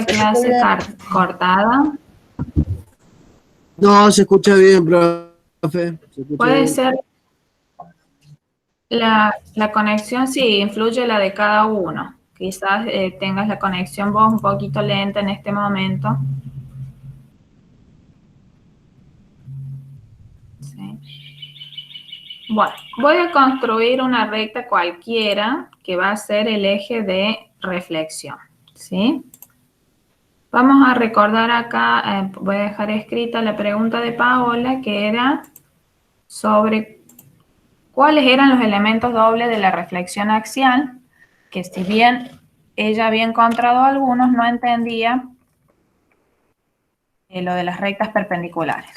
la clase cortada. No, se escucha bien, profe. Se escucha Puede bien. ser la conexión, sí, influye la de cada uno. Quizás tengas la conexión vos un poquito lenta en este momento. Sí. Bueno, voy a construir una recta cualquiera que va a ser el eje de reflexión, ¿sí? Vamos a recordar acá, voy a dejar escrita la pregunta de Paola, que era sobre cuáles eran los elementos dobles de la reflexión axial, que si bien ella había encontrado algunos, no entendía lo de las rectas perpendiculares.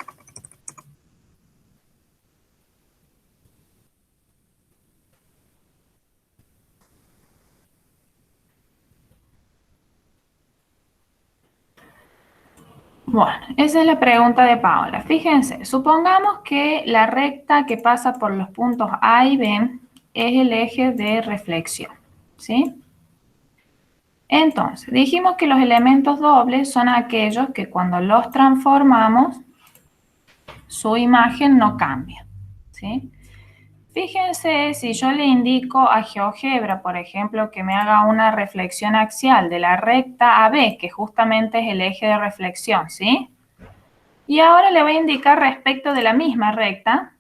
Bueno, esa es la pregunta de Paola. Fíjense, supongamos que la recta que pasa por los puntos A y B es el eje de reflexión, ¿sí? Entonces, dijimos que los elementos dobles son aquellos que cuando los transformamos, su imagen no cambia, ¿sí? Fíjense, si yo le indico a GeoGebra, por ejemplo, que me haga una reflexión axial de la recta AB, que justamente es el eje de reflexión, ¿sí? Y ahora le voy a indicar respecto de la misma recta.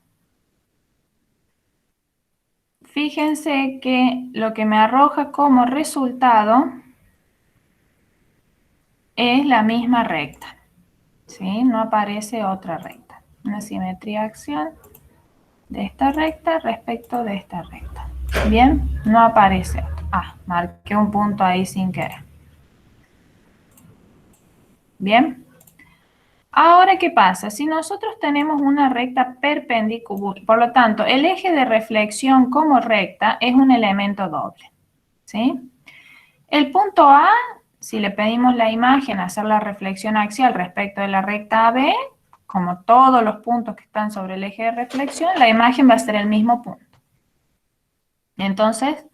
Fíjense que lo que me arroja como resultado es la misma recta, ¿sí? No aparece otra recta. Una simetría axial de esta recta respecto de esta recta. Bien, no aparece. Ah, marqué un punto ahí sin querer. Bien. Ahora, ¿qué pasa? Si nosotros tenemos una recta perpendicular, por lo tanto, el eje de reflexión como recta es un elemento doble, ¿sí? El punto A, si le pedimos la imagen, hacer la reflexión axial respecto de la recta AB, como todos los puntos que están sobre el eje de reflexión, la imagen va a ser el mismo punto. Entonces,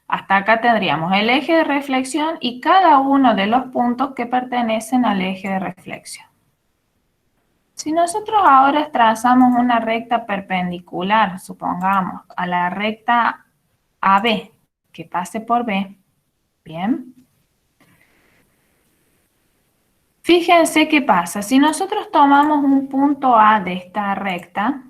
hasta acá tendríamos el eje de reflexión y cada uno de los puntos que pertenecen al eje de reflexión. Si nosotros ahora trazamos una recta perpendicular, supongamos, a la recta AB, que pase por B, bien. Fíjense qué pasa. Si nosotros tomamos un punto A de esta recta,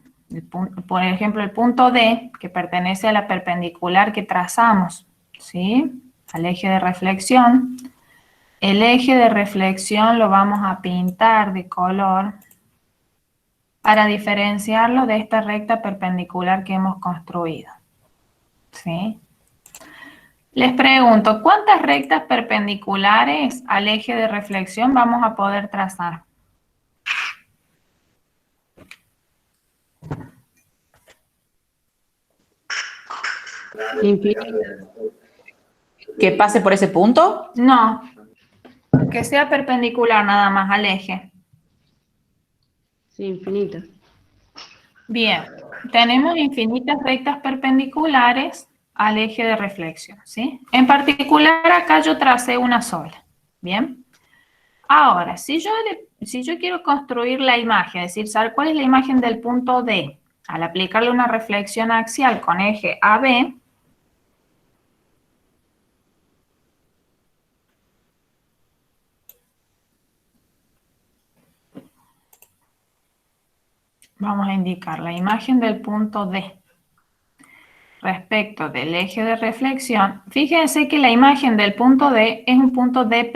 por ejemplo el punto D, que pertenece a la perpendicular que trazamos, ¿sí? Al eje de reflexión, el eje de reflexión lo vamos a pintar de color para diferenciarlo de esta recta perpendicular que hemos construido, ¿sí? Les pregunto, ¿cuántas rectas perpendiculares al eje de reflexión vamos a poder trazar? Infinito. ¿Que pase por ese punto? No, que sea perpendicular nada más al eje. Sí, infinito. Bien, tenemos infinitas rectas perpendiculares al eje de reflexión, ¿sí? En particular acá yo tracé una sola, ¿bien? Ahora, si yo quiero construir la imagen, es decir, saber cuál es la imagen del punto D, al aplicarle una reflexión axial con eje AB, vamos a indicar la imagen del punto D respecto del eje de reflexión. Fíjense que la imagen del punto D es un punto D'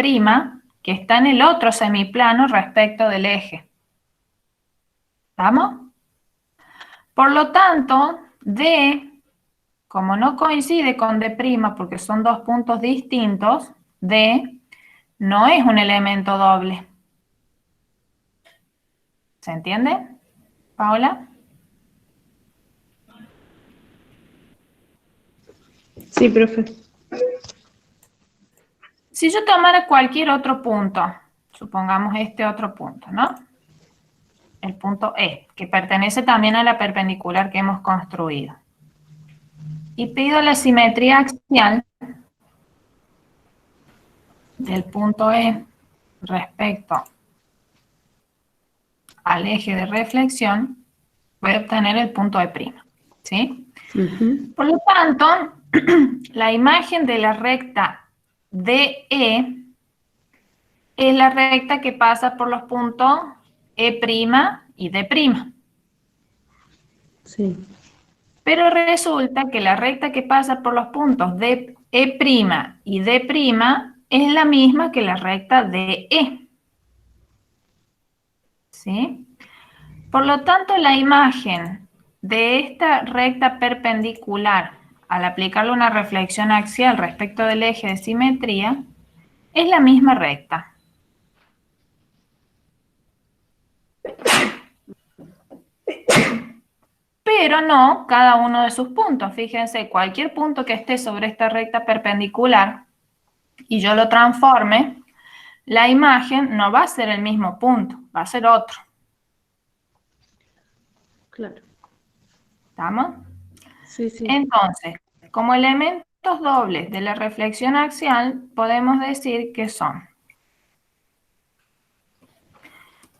que está en el otro semiplano respecto del eje. ¿Estamos? Por lo tanto, D, como no coincide con D' porque son dos puntos distintos, D no es un elemento doble. ¿Se entiende, Paola? Sí, profe. Si yo tomara cualquier otro punto, supongamos este otro punto, ¿no? El punto E, que pertenece también a la perpendicular que hemos construido. Y pido la simetría axial del punto E respecto al eje de reflexión, voy a obtener el punto E', ¿sí? Por lo tanto, la imagen de la recta DE es la recta que pasa por los puntos E' y D'. Sí. Pero resulta que la recta que pasa por los puntos de E' y D' es la misma que la recta DE. ¿Sí? Por lo tanto, la imagen de esta recta perpendicular, al aplicarle una reflexión axial respecto del eje de simetría, es la misma recta. Pero no cada uno de sus puntos. Fíjense, cualquier punto que esté sobre esta recta perpendicular y yo lo transforme, la imagen no va a ser el mismo punto, va a ser otro. Claro. ¿Estamos? Sí, sí. Entonces, como elementos dobles de la reflexión axial, podemos decir que son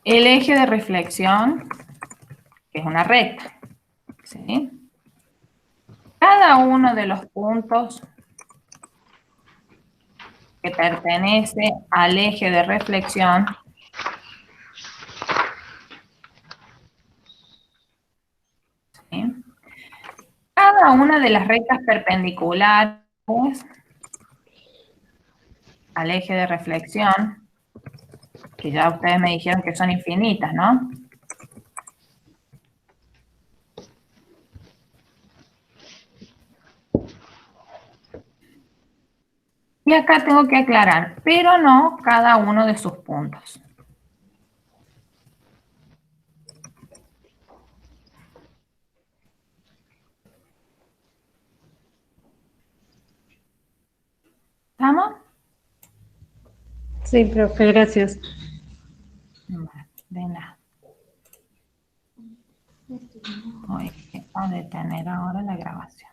el eje de reflexión, que es una recta, ¿sí? Cada uno de los puntos que pertenece al eje de reflexión ¿sí? Cada una de las rectas perpendiculares al eje de reflexión, que ya ustedes me dijeron que son infinitas, ¿no? Y acá tengo que aclarar, pero no cada uno de sus puntos. ¿Estamos? Sí, profe, gracias. De nada. Voy a detener ahora la grabación.